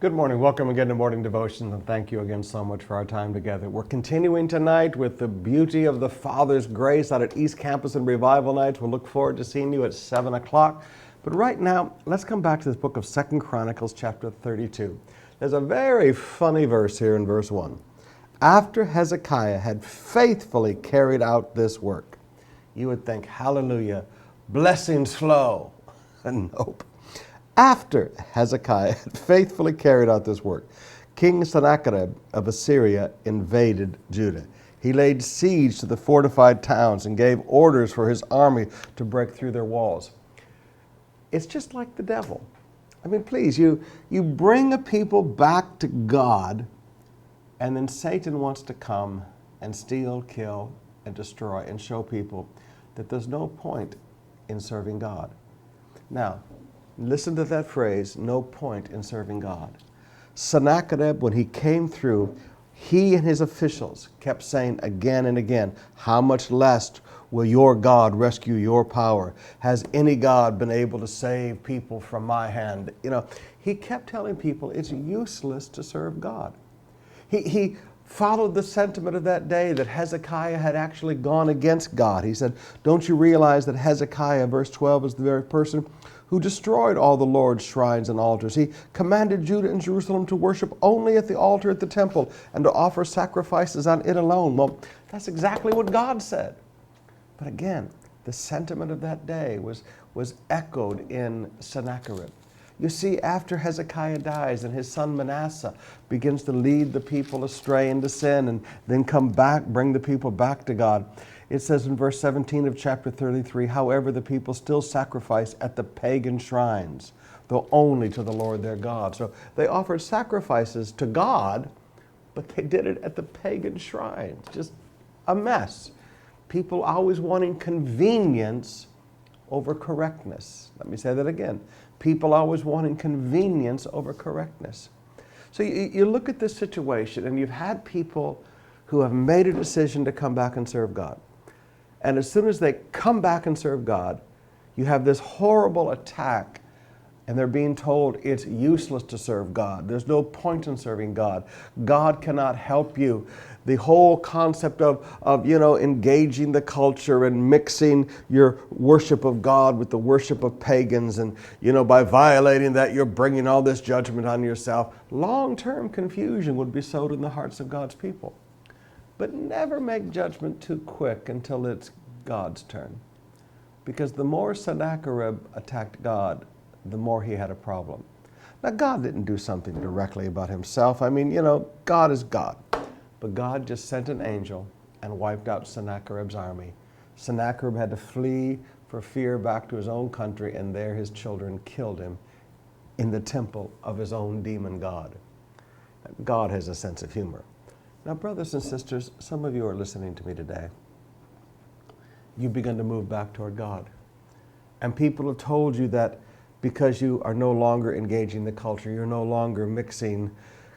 Good morning. Welcome again to Morning Devotions, and thank you again so much for our time together. We're continuing tonight with the beauty of the Father's grace out at East Campus and Revival Nights. We'll look forward to seeing you at 7 o'clock. But right now, let's come back to this book of 2 Chronicles chapter 32. There's a very funny verse here in verse 1. After Hezekiah had faithfully carried out this work, you would think, hallelujah, blessings flow. Nope. After Hezekiah had faithfully carried out this work, King Sennacherib of Assyria invaded Judah. He laid siege to the fortified towns and gave orders for his army to break through their walls. It's just like the devil. I mean, please, you bring a people back to God, and then Satan wants to come and steal, kill, and destroy and show people that there's no point in serving God. Now, listen to that phrase, no point in serving God. Sennacherib, when he came through, he and his officials kept saying again and again, how much less will your God rescue your power? Has any God been able to save people from my hand? You know, he kept telling people it's useless to serve God. He followed the sentiment of that day that Hezekiah had actually gone against God. He said, don't you realize that Hezekiah, verse 12, is the very person who destroyed all the Lord's shrines and altars? He commanded Judah and Jerusalem to worship only at the altar at the temple and to offer sacrifices on it alone. Well, that's exactly what God said. But again, the sentiment of that day was echoed in Sennacherib. You see, after Hezekiah dies and his son Manasseh begins to lead the people astray into sin and then come back, bring the people back to God, it says in verse 17 of chapter 33, however, the people still sacrifice at the pagan shrines, though only to the Lord their God. So they offered sacrifices to God, but they did it at the pagan shrines. Just a mess. People always wanting convenience over correctness. Let me say that again. People always wanting convenience over correctness. So you look at this situation, and you've had people who have made a decision to come back and serve God. And as soon as they come back and serve God, you have this horrible attack, and they're being told it's useless to serve God. There's no point in serving God. God cannot help you. The whole concept of engaging the culture and mixing your worship of God with the worship of pagans, and by violating that, you're bringing all this judgment on yourself. Long-term confusion would be sowed in the hearts of God's people. But never make judgment too quick until it's God's turn. Because the more Sennacherib attacked God, the more he had a problem. Now, God didn't do something directly about himself. I mean, God is God. But God just sent an angel and wiped out Sennacherib's army. Sennacherib had to flee for fear back to his own country, and there his children killed him in the temple of his own demon god. God has a sense of humor. Now, brothers and sisters, some of you are listening to me today. You've begun to move back toward God. And people have told you that because you are no longer engaging the culture, you're no longer mixing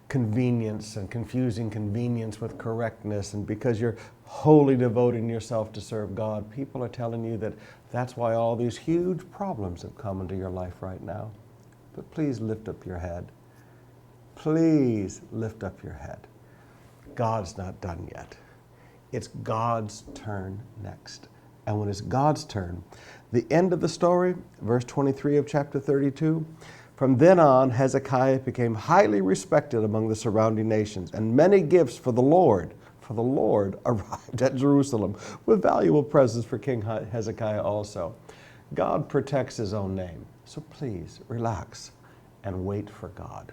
convenience and confusing convenience with correctness, and because you're wholly devoting yourself to serve God, people are telling you that that's why all these huge problems have come into your life right now. But please lift up your head. Please lift up your head. God's not done yet. It's God's turn next. And when it's God's turn, the end of the story, verse 23 of chapter 32, from then on, Hezekiah became highly respected among the surrounding nations, and many gifts for the Lord arrived at Jerusalem with valuable presents for King Hezekiah also. God protects his own name. So please relax and wait for God.